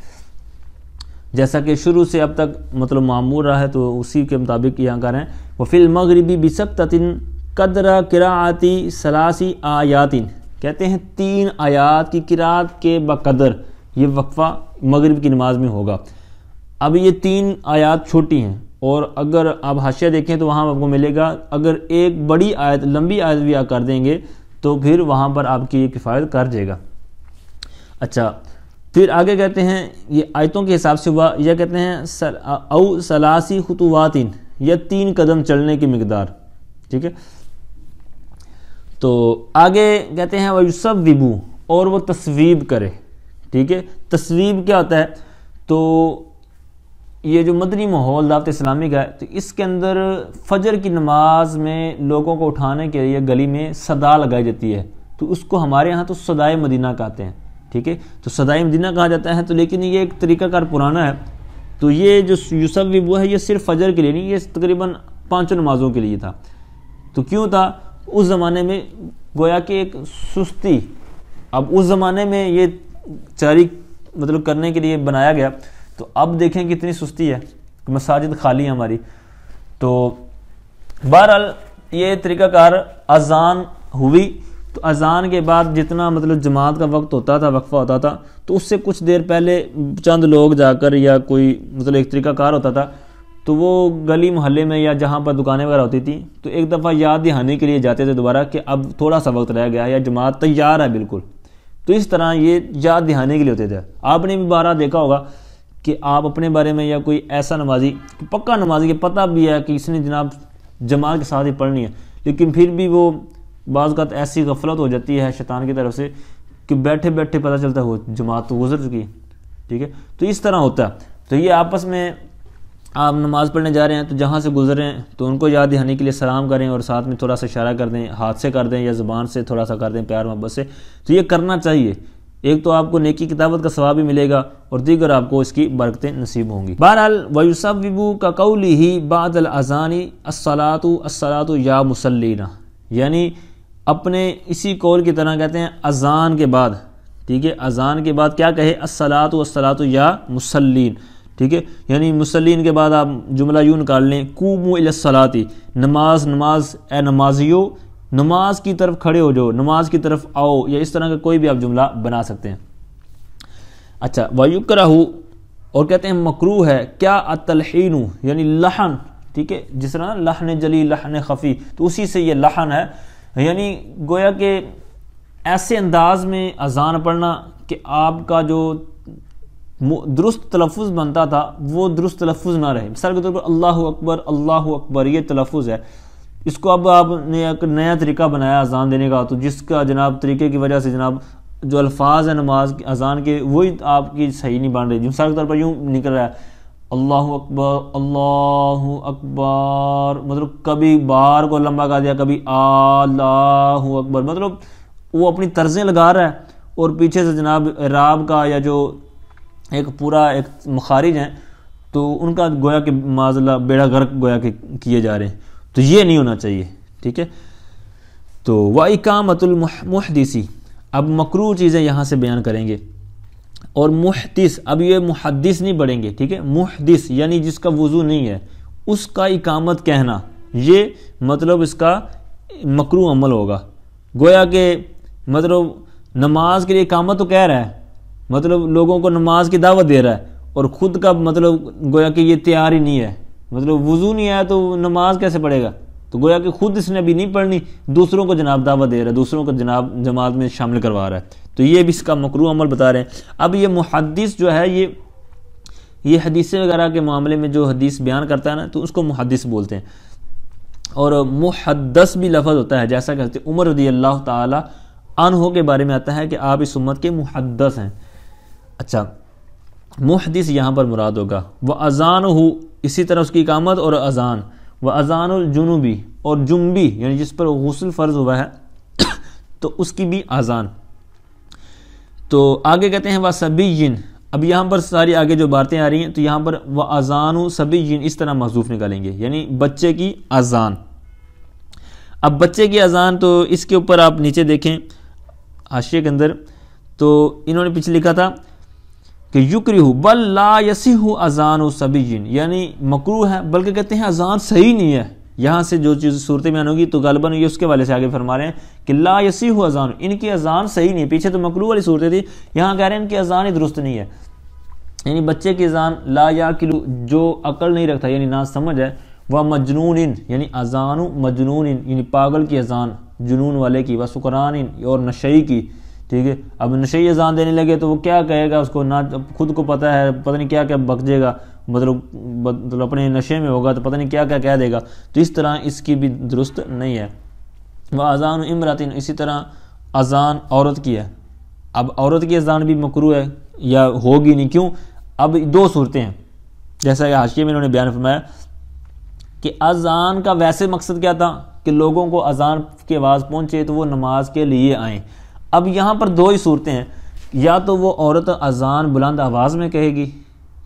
جیسا کہ شروع سے اب تک مطلب معمول رہا ہے تو اسی کے مطابق یہاں کر رہے ہیں. وفی المغربی بسبتۃ قدر قراءۃ ثلاث آیات، کہتے ہیں 3 آیات کی قراءت کے بقدر یہ وقفہ مغرب کی نماز میں ہوگا. اب یہ 3 آیات چھوٹی ہیں، اور اگر آپ حاشیہ دیکھیں تو وہاں آپ کو ملے گا اگر ایک بڑی آیت لمبی آیت بھی کر دیں گے تو پھر وہاں پر آپ کی یہ کفایت کر جائے گا. اچھا پھر آگے کہتے ہیں یہ آیتوں کے حساب سے ہوا، یہ کہتے ہیں او ثلاث خطوات، یا 3 قدم چلنے کی مقدار، ٹھیک ہے. تو آگے کہتے ہیں وَيُصَوِّبُ، اور وہ تصویب کرے، ٹھیک ہے. تصویب کیا ہوتا ہے؟ تو یہ جو مدنی ماحول دعوت اسلامی کا ہے تو اس کے اندر فجر کی نماز میں لوگوں کو اٹھانے کے لیے گلی میں صدا لگائی جاتی ہے، تو اس کو ہمارے ہاں تو صدائے مدینہ کہتے ہیں، ٹھیک ہے. تو صدائے مدینہ کہا جاتا ہے، تو لیکن یہ ایک طریقہ کار پرانا ہے. تو یہ جو یصوب ہے یہ صرف فجر کے لیے نہیں، یہ تقریباً 5 نمازوں کے لیے تھا. تو کیوں تھا؟ اس زمانے میں گویا کہ ایک سستی، اب اس زمانے میں یہ جاری مطلب کرنے کے لیے بنایا گیا. تو اب دیکھیں کتنی سستی ہے، مساجد خالی ہیں ہماری. تو بہرحال یہ طریقہ کار اذان ہوئی تو اذان کے بعد جتنا مطلب جماعت کا وقت ہوتا تھا، وقفہ ہوتا تھا، تو اس سے کچھ دیر پہلے چند لوگ جا کر یا کوئی مطلب ایک طریقہ کار ہوتا تھا تو وہ گلی محلے میں یا جہاں پر دکانیں وغیرہ ہوتی تھیں تو ایک دفعہ یاد دہانی کے لیے جاتے تھے دوبارہ کہ اب تھوڑا سا وقت رہ گیا یا جماعت تیار ہے بالکل. تو اس طرح یہ یاد دہانی کے لیے ہوتے تھے. آپ نے بھی بارہ دیکھا ہوگا کہ آپ اپنے بارے میں یا کوئی ایسا نمازی پکا نمازی کے پتہ بھی ہے کہ اس نے جناب جماعت کے ساتھ ہی پڑھنی ہے، لیکن پھر بھی وہ بعض اوقات ایسی غفلت ہو جاتی ہے شیطان کی طرف سے کہ بیٹھے بیٹھے پتہ چلتا ہے وہ جماعت تو گزر چکی ہے، ٹھیک ہے. تو اس طرح ہوتا ہے. تو یہ آپس میں آپ نماز پڑھنے جا رہے ہیں تو جہاں سے گزر رہے ہیں تو ان کو یاد دہانی کے لیے سلام کریں اور ساتھ میں تھوڑا سا اشارہ کر دیں، ہاتھ سے کر دیں یا زبان سے تھوڑا سا کر دیں پیار محبت سے. تو یہ کرنا چاہیے. ایک تو آپ کو نیکی کتابت کا ثواب بھی ملے گا اور دیگر آپ کو اس کی برکتیں نصیب ہوں گی. بہرحال وَيُصَوِّبُ كَقَوْلِهِ بَعْدَ الْأَذَانِ الصَّلَاةُ يَا مُصَلِّينَ، یعنی اپنے اسی قول کی طرح کہتے ہیں اذان کے بعد، ٹھیک ہے. اذان کے بعد کیا کہے؟ الصَّلَاةُ يَا مُصَلِّينَ، ٹھیک ہے. یعنی مسلین کے بعد آپ جملہ یوں نکال لیں قوموا الی الصلاۃ، نماز نماز اے نمازیو نماز کی طرف کھڑے ہو جاؤ، نماز کی طرف آؤ، یا اس طرح کا کوئی بھی آپ جملہ بنا سکتے ہیں. اچھا وَيُكْرَهُ، اور کہتے ہیں مکروہ ہے کیا؟ التلحین، یعنی لحن، ٹھیک ہے. جس طرح لحن جلی لحن خفی، تو اسی سے یہ لحن ہے، یعنی گویا کہ ایسے انداز میں اذان پڑھنا کہ آپ کا جو درست تلفظ بنتا تھا وہ درست تلفظ نہ رہے. مثال کے طور پر اللہ اکبر یہ تلفظ ہے، اس کو اب آپ نے ایک نیا طریقہ بنایا اذان دینے کا، تو جس کا جناب طریقے کی وجہ سے جناب جو الفاظ ہیں نماز اذان کے وہی آپ کی صحیح نہیں بن رہی. مثال کے طور پر یوں نکل رہا ہے اللہ اکبر، مطلب کبھی بار کو لمبا کر دیا، کبھی اللہ اکبر، مطلب وہ اپنی طرزیں لگا رہا ہے اور پیچھے سے جناب اعراب کا یا جو ایک پورا ایک مخارج ہیں تو ان کا گویا کہ معاذ اللہ بیڑا غرق گویا کہ کیے جا رہے ہیں، تو یہ نہیں ہونا چاہیے، ٹھیک ہے۔ تو وَإِقَامَةُ الْمُحْدِثِ، اب مکروہ چیزیں یہاں سے بیان کریں گے، اور محدث، اب یہ محدث نہیں پڑھیں گے، ٹھیک ہے، محدث یعنی جس کا وضو نہیں ہے اس کا اقامت کہنا، یہ مطلب اس کا مکروہ عمل ہوگا، گویا کہ مطلب نماز کے لیے اقامت تو کہہ رہا ہے، مطلب لوگوں کو نماز کی دعوت دے رہا ہے، اور خود کا مطلب گویا کہ یہ تیار ہی نہیں ہے، مطلب وضو نہیں ہے تو نماز کیسے پڑھے گا، تو گویا کہ خود اس نے ابھی نہیں پڑھنی، دوسروں کو جناب دعوت دے رہا ہے، دوسروں کو جناب جماعت میں شامل کروا رہا ہے، تو یہ بھی اس کا مکروہ عمل بتا رہے ہیں۔ اب یہ محدث جو ہے یہ حدیث وغیرہ کے معاملے میں جو حدیث بیان کرتا ہے نا، تو اس کو محدث بولتے ہیں، اور محدث بھی لفظ ہوتا ہے، جیسا کہ حضرت عمر رضی اللہ تعالی عنہ کے بارے میں آتا ہے کہ آپ اس امت کے محدث ہیں۔ اچھا، محدث یہاں پر مراد ہوگا، وَأَذَانُهُ، اسی طرح اس کی اقامت اور اذان، وَأَذَانُ الْجُنُوبِ، اور جنبی یعنی جس پر غسل فرض ہوا ہے تو اس کی بھی اذان۔ تو آگے کہتے ہیں وَصَبِيٍّ، اب یہاں پر ساری آگے جو باتیں آ رہی ہیں تو یہاں پر وَأَذَانُ صَبِيٍّ اس طرح محذوف نکالیں گے، یعنی بچے کی اذان۔ اب بچے کی اذان، تو اس کے اوپر آپ نیچے دیکھیں حاشیے کے اندر، تو انہوں نے پیچھے لکھا تھا کہ یکرہ بل لا یصح اذان صبی، یعنی مکروہ ہے، بلکہ کہتے ہیں اذان صحیح نہیں ہے۔ یہاں سے جو چیز صورتیں بیان ہوگی تو غالباً یہ اس کے والے سے آگے فرما رہے ہیں کہ لا یصح اذان، ان کی اذان صحیح نہیں ہے، پیچھے تو مکروہ والی صورتیں تھی، یہاں کہہ رہے ہیں ان کی اذان ہی درست نہیں ہے، یعنی بچے کی اذان، لا یاکل جو عقل نہیں رکھتا یعنی نہ سمجھ ہے، وہ مجنون یعنی اذان مجنون یعنی پاگل کی اذان، جنون والے کی، سکران اور نشئی کی، ٹھیک ہے۔ اب نشئی اذان دینے لگے تو وہ کیا کہے گا، اس کو نہ خود کو پتہ ہے، پتہ نہیں کیا کیا بک جائے گا، مطلب اپنے نشے میں ہوگا تو پتہ نہیں کیا کیا کہہ دے گا، تو اس طرح اس کی بھی درست نہیں ہے۔ وہ اذان امرات، اسی طرح اذان عورت کی ہے، اب عورت کی اذان بھی مکروہ ہے یا ہوگی نہیں، کیوں؟ اب دو صورتیں ہیں، جیسا کہ حاشیے میں انہوں نے بیان فرمایا کہ اذان کا ویسے مقصد کیا تھا کہ لوگوں کو اذان کی آواز پہنچے تو وہ نماز کے لیے آئیں۔ اب یہاں پر دو ہی صورتیں ہیں، یا تو وہ عورت اذان بلند آواز میں کہے گی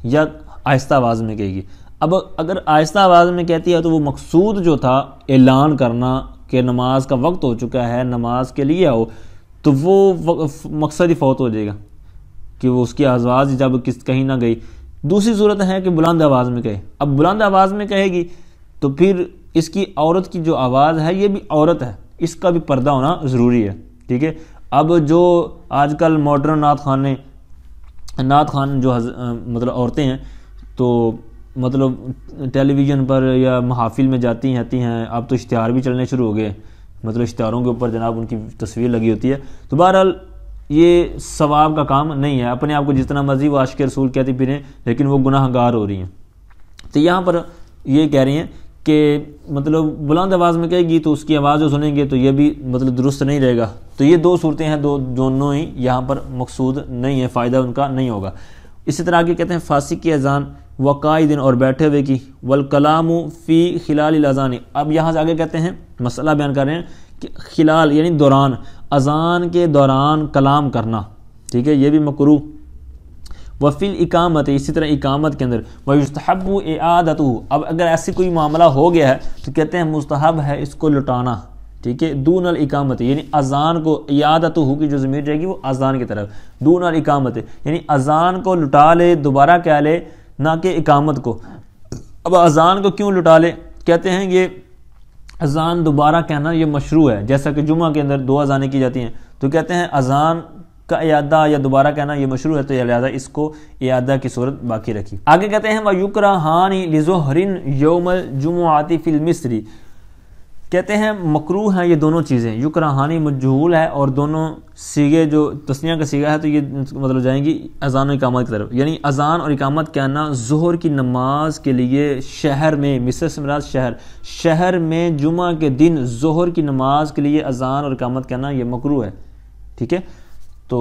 یا آہستہ آواز میں کہے گی۔ اب اگر آہستہ آواز میں کہتی ہے تو وہ مقصود جو تھا اعلان کرنا کہ نماز کا وقت ہو چکا ہے، نماز کے لیے آؤ، تو وہ مقصد ہی فوت ہو جائے گا کہ وہ اس کی آواز جب کہیں نہ گئی۔ دوسری صورت ہے کہ بلند آواز میں کہے، اب بلند آواز میں کہے گی تو پھر اس کی عورت کی جو آواز ہے یہ بھی عورت ہے، اس کا بھی پردہ ہونا ضروری ہے، ٹھیک ہے۔ اب جو آج کل ماڈرن نعت خوان جو مطلب عورتیں ہیں تو مطلب ٹیلی ویژن پر یا محافل میں جاتی ہیں، اب تو اشتہار بھی چلنے شروع ہو گئے، مطلب اشتہاروں کے اوپر جناب ان کی تصویر لگی ہوتی ہے، تو بہرحال یہ ثواب کا کام نہیں ہے، اپنے آپ کو جتنا مرضی وہ عاشق رسول کہتی پھریں لیکن وہ گناہ گار ہو رہی ہیں۔ تو یہاں پر یہ کہہ رہی ہیں کہ مطلب بلند آواز میں کہے گی تو اس کی آواز جو سنیں گے تو یہ بھی مطلب درست نہیں رہے گا، تو یہ دو صورتیں ہیں، دونوں ہی یہاں پر مقصود نہیں ہے، فائدہ ان کا نہیں ہوگا۔ اسی طرح آگے کہتے ہیں فاسق کی اذان وقائدن، اور بیٹھے ہوئے کی، والکلام فی خلال الاذان، اب یہاں سے آگے کہتے ہیں مسئلہ بیان کر رہے ہیں کہ خلال یعنی دوران، اذان کے دوران کلام کرنا، ٹھیک ہے، یہ بھی مکروہ۔ وفی الاقامت، اسی طرح اقامت کے اندر، ویستحب اعادتہ، اب اگر ایسی کوئی معاملہ ہو گیا ہے تو کہتے ہیں مستحب ہے اس کو لٹانا، ٹھیک ہے، دون الاقامت، یعنی اذان کو، اعادتہ کی جو ضمیر جائے گی وہ اذان کی طرف، دون الاقامت یعنی اذان کو لٹا لے، دوبارہ کہہ لے، نہ کہ اقامت کو۔ اب اذان کو کیوں لٹا لے؟ کہتے ہیں یہ اذان دوبارہ کہنا یہ مشروع ہے، جیسا کہ جمعہ کے اندر دو اذانیں کی جاتی ہیں تو کہتے ہیں اذان کا اعادہ یا دوبارہ کہنا یہ مشروع ہے، تو لہٰذا اس کو اعادہ کی صورت باقی رکھی۔ آگے کہتے ہیں وَيُكْرَهَانِ لِظُهْرٍ يَوْمَ الْجُمُعَةِ فِي الْمِصْرِ، کہتے ہیں مکروہ ہیں یہ دونوں چیزیں، یکرہانی مجہول ہے اور دونوں صیغے جو تثنیہ کا صیغہ ہے تو یہ مطلب جائیں گی اذان و اقامت کی طرف، یعنی اذان اور اقامت کہنا ظہر کی نماز کے لیے شہر میں، مصر سے مراد شہر میں جمعہ کے دن ظہر کی نماز کے لیے اذان اور اقامت کہنا یہ مکروہ ہے، ٹھیک ہے۔ تو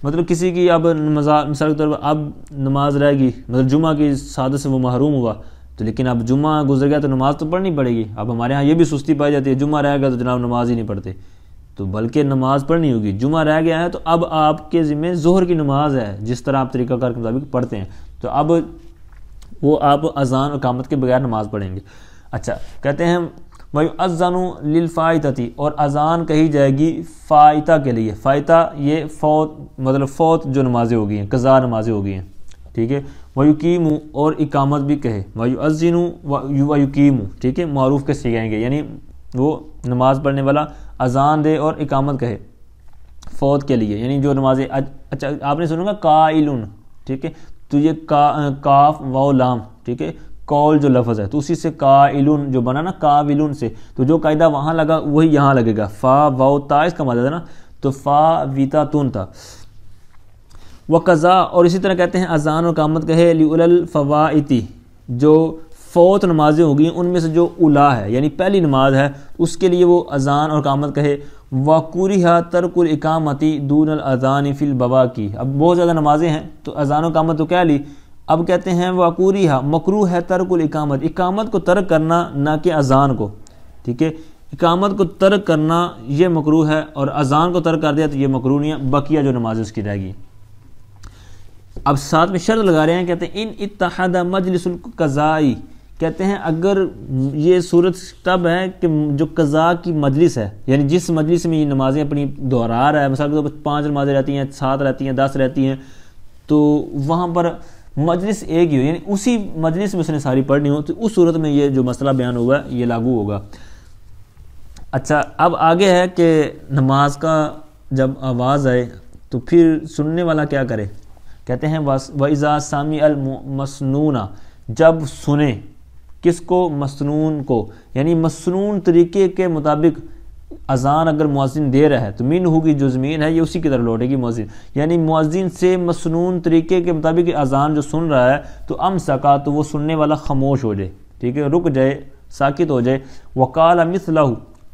مطلب کسی کی اب مثال کے طور پر اب نماز رہ گئی، مطلب جمعہ کی سعادت سے وہ محروم ہوا، تو لیکن اب جمعہ گزر گیا تو نماز تو پڑھنی پڑے گی۔ اب ہمارے ہاں یہ بھی سستی پائی جاتی ہے، جمعہ رہ گیا تو جناب نماز ہی نہیں پڑھتے، تو بلکہ نماز پڑھنی ہوگی، جمعہ رہ گیا ہے تو اب آپ کے ذمہ ظہر کی نماز ہے، جس طرح آپ طریقہ کار کے مطابق پڑھتے ہیں، تو اب وہ آپ اذان اور اقامت کے بغیر نماز پڑھیں گے۔ اچھا کہتے ہیں وَيُؤَذَّنُ لِلْفَائِتَةِ، اور اذان کہی جائے گی فائتہ کے لیے۔ فائتہ یہ فوت، مطلب فوت جو نمازیں ہو گئی ہیں، قضا نمازیں ہو گئی ہیں، ٹھیک ہے۔ وَيُقِيمُ، اور اقامت بھی کہے، وَيُؤَذِّنُ وَيُقِيمُ، ٹھیک ہے، معروف کے سیغیں گے، یعنی وہ نماز پڑھنے والا اذان دے اور اقامت کہے فوت کے لیے، یعنی جو نمازیں۔ اچھا آپ نے سنا گا قائلن، ٹھیک ہے، تو یہ کاف واو لام، ٹھیک ہے، قول جو لفظ ہے تو اسی سے قائلن جو بنا نا قاولن سے، تو جو قاعدہ وہاں لگا وہی یہاں لگے گا۔ فا واو تا اس کا مدد ہے نا، تو فا ویتا تون تھا۔ وقضا، اور اسی طرح کہتے ہیں اذان اور اقامت کہے لِأُولَى الْفَوَائِتِ، جو فوت نمازیں ہو گئی ان میں سے جو اولا ہے یعنی پہلی نماز ہے اس کے لیے وہ اذان اور اقامت کہے۔ وَكُرِهَ تَرْكُ الْإِقَامَةِ دُونَ الْأَذَانِ فِي الْبَوَاقِعِ، اب بہت زیادہ نمازیں ہیں تو اذان و اقامت تو کہہ لی، اب کہتے ہیں وَكُرِهَ، مکروہ ہے ترک الإقامت، اقامت کو ترک کرنا نہ کہ اذان کو، ٹھیک ہے، اقامت کو ترک کرنا یہ مکروہ ہے، اور اذان کو ترک کر دیا تو یہ مکروہ نہیں ہے، بقیہ جو نماز اس کی رہ گی۔ اب ساتھ میں شرط لگا رہے ہیں، کہتے ہیں ان اتحد مجلس القضاء، کہتے ہیں اگر یہ صورت تب ہے کہ جو قضاء کی مجلس ہے، یعنی جس مجلس میں یہ نمازیں اپنی دہرا رہا ہے، مثلا 5 نمازیں رہتی ہیں، 7 رہتی ہیں، 10 رہتی ہیں، تو وہاں پر مجلس ایک ہی ہو، یعنی اسی مجلس میں اس نے ساری پڑھنی ہو، تو اس صورت میں یہ جو مسئلہ بیان ہوا ہے یہ لاگو ہوگا۔ اچھا اب آگے ہے کہ نماز کا جب آواز آئے تو پھر سننے والا کیا کرے، کہتے ہیں وَإِذَا سَمِعَ الْمَسْنُونَ، جب سنے کس کو، مسنون کو، یعنی مسنون طریقے کے مطابق اذان اگر مؤذن دے رہا ہے تو منہ کی جو زمین ہے یہ اسی کی طرف لوٹے گی مؤذن، یعنی مؤذن سے مسنون طریقے کے مطابق اذان جو سن رہا ہے تو امسکا، تو وہ سننے والا خاموش ہو جائے، ٹھیک ہے، رک جائے، ساکت ہو جائے۔ وقال مثلہ،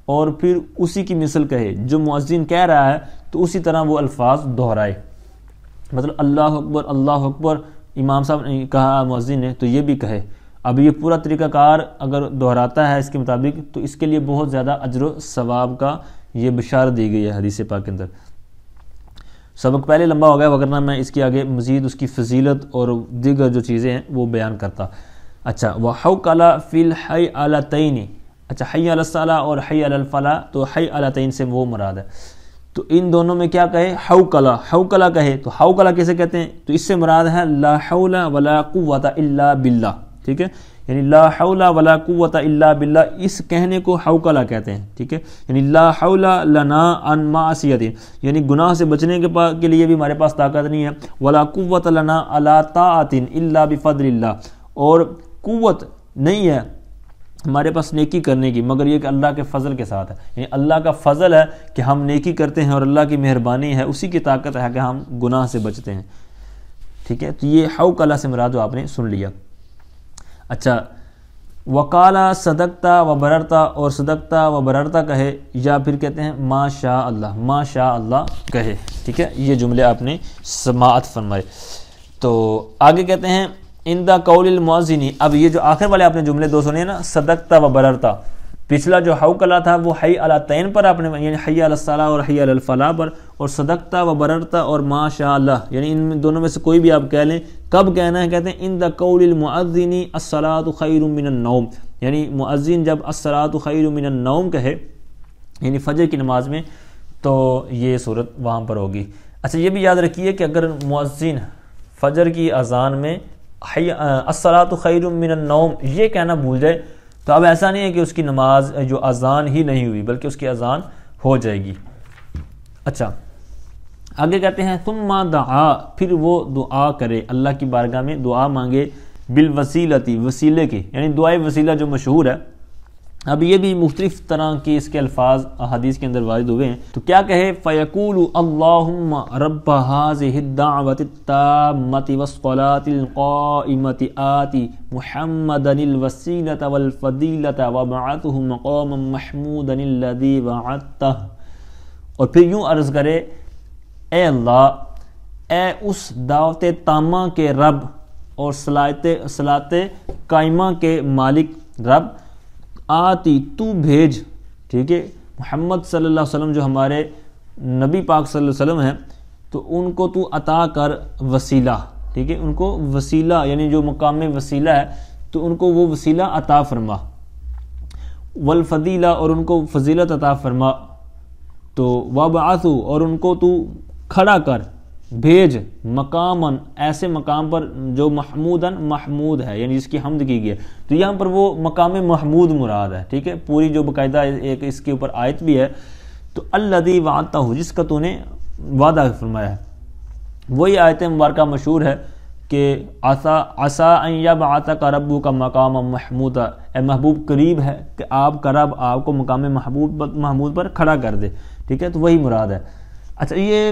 اور پھر اسی کی مثل کہے، جو مؤذن کہہ رہا ہے تو اسی طرح وہ الفاظ دہرائے، مطلب اللہ اکبر امام صاحب نے کہا مؤذن نے تو یہ بھی کہے۔ اب یہ پورا طریقہ کار اگر دہراتا ہے اس کے مطابق تو اس کے لیے بہت زیادہ اجر و ثواب کا یہ بشارت دی گئی ہے حدیث پاک کے اندر۔ سبق پہلے لمبا ہو گیا، وگرنہ میں اس کے آگے مزید اس کی فضیلت اور دیگر جو چیزیں ہیں وہ بیان کرتا۔ اچھا وَحَوْقَلَ فِي الْحَيْعَلَتَيْنِ، اچھا حی علی الصلاۃ اور حی علی الفلاح، تو حی علتین سے وہ مراد ہے، تو ان دونوں میں کیا کہے، حوقلہ کہے، تو حوقلہ کیسے کہتے ہیں، تو اس سے مراد ہے لا حول ولا قوت الا باللہ، ٹھیک ہے، یعنی لا حول ولا قوت الا باللہ، اس کہنے کو حوقلہ کہتے ہیں، ٹھیک ہے، یعنی لا حول لنا عن معصیت، یعنی گناہ سے بچنے کے لیے بھی ہمارے پاس طاقت نہیں ہے، ولا قوت لنا علی طاعت الا بفضل اللہ، اور قوت نہیں ہے ہمارے پاس نیکی کرنے کی مگر یہ کہ اللہ کے فضل کے ساتھ ہے، یعنی اللہ کا فضل ہے کہ ہم نیکی کرتے ہیں اور اللہ کی مہربانی ہے، اسی کی طاقت ہے کہ ہم گناہ سے بچتے ہیں، ٹھیک ہے، تو یہ حوقلہ سے مراد آپ نے سن لیا۔ اچھا وقالا صدقتا و بررتا، اور صدقتا و بررتا کہے، یا پھر کہتے ہیں ما شاء اللہ کہے، ٹھیک ہے، یہ جملے آپ نے سماعت فرمائے۔ تو آگے کہتے ہیں اندہ قول المؤذن، اب یہ جو آخر والے آپ نے جملے دو سنے نا، صدقتا و بررتا، پچھلا جو حوقلہ تھا وہ حی علی تین پر آپ نے، یعنی حی علی الصلاۃ اور حی علی الفلاح پر، اور صدقتا و بررتا اور ما شاء اللہ، یعنی ان دونوں میں سے کوئی بھی آپ کہہ لیں، کب کہنا ہے، کہتے ہیں عند قول المؤذن الصلاۃ خیر من النوم، یعنی مؤذن جب الصلاۃ خیر من النوم کہے یعنی فجر کی نماز میں، تو یہ صورت وہاں پر ہوگی۔ اچھا یہ بھی یاد رکھیے کہ اگر مؤذن فجر کی اذان میں الصلاۃ خیر من النوم یہ کہنا بھول جائے تو اب ایسا نہیں ہے کہ اس کی نماز جو اذان ہی نہیں ہوئی بلکہ اس کی اذان ہو جائے گی۔ اچھا آگے کہتے ہیں ثم دعا، پھر وہ دعا کرے، اللہ کی بارگاہ میں دعا مانگے، بالوسیلتی، وسیلے کی، یعنی دعائے وسیلہ جو مشہور ہے۔ اب یہ بھی مختلف طرح کے اس کے الفاظ حدیث کے اندر وارد ہوئے ہیں، تو کیا کہے، فیقول اللہم رب هذه الدعوة التامة والصلاة القائمة آتی محمدا الوسیلة والفضیلة وابعثه مقاما محمودا الذی وعدتہ، اور پھر یوں عرض کرے، اے اللہ، اے اس دعوت تامہ کے رب اور صلاۃ قائمہ کے مالک رب، آتی تو بھیج، ٹھیک ہے، محمد صلی اللہ علیہ وسلم جو ہمارے نبی پاک صلی اللہ علیہ وسلم ہیں، تو ان کو تو عطا کر وسیلہ، ٹھیک ہے، ان کو وسیلہ یعنی جو مقام وسیلہ ہے تو ان کو وہ وسیلہ عطا فرما، والفضیلہ اور ان کو فضیلت عطا فرما، تو وابعثوا اور ان کو تو کھڑا کر بھیج مقاماً ایسے مقام پر جو محموداً محمود ہے، یعنی جس کی حمد کی گئی ہے، تو یہاں پر وہ مقام محمود مراد ہے، ٹھیک ہے، پوری جو باقاعدہ ایک اس کے اوپر آیت بھی ہے، تو الذی وعدتہ جس کا تو نے وعدہ فرمایا ہے، وہی آیت مبارکہ مشہور ہے کہ عسیٰ ان یبعثک ربک مقاما محمودا، اے محبوب قریب ہے کہ آپ کا رب آپ کو مقام محمود پر کھڑا کر دے، ٹھیک ہے، تو وہی مراد ہے۔ اچھا، یہ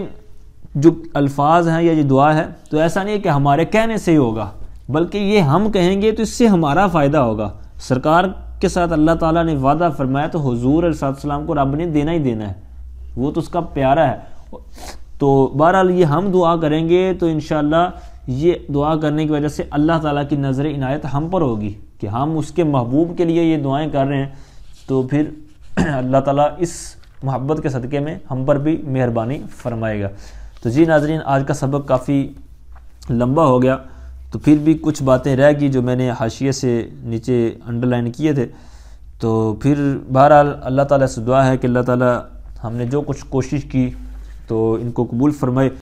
جو الفاظ ہیں یا یہ دعا ہے تو ایسا نہیں ہے کہ ہمارے کہنے سے ہی ہوگا، بلکہ یہ ہم کہیں گے تو اس سے ہمارا فائدہ ہوگا۔ سرکار کے ساتھ اللہ تعالیٰ نے وعدہ فرمایا تو حضور علیہ السلام کو رب نے دینا ہی دینا ہے، وہ تو اس کا پیارا ہے۔ تو بہرحال یہ ہم دعا کریں گے تو انشاءاللہ یہ دعا کرنے کی وجہ سے اللہ تعالیٰ کی نظر عنایت ہم پر ہوگی کہ ہم اس کے محبوب کے لیے یہ دعائیں کر رہے ہیں، تو پھر اللہ تعالیٰ اس محبت کے صدقے میں ہم پر بھی مہربانی فرمائے گا۔ تو جی ناظرین، آج کا سبق کافی لمبا ہو گیا، تو پھر بھی کچھ باتیں رہ گئی جو میں نے حاشیے سے نیچے انڈر لائن کیے تھے، تو پھر بہرحال اللہ تعالیٰ سے دعا ہے کہ اللہ تعالیٰ ہم نے جو کچھ کوشش کی تو ان کو قبول فرمائے۔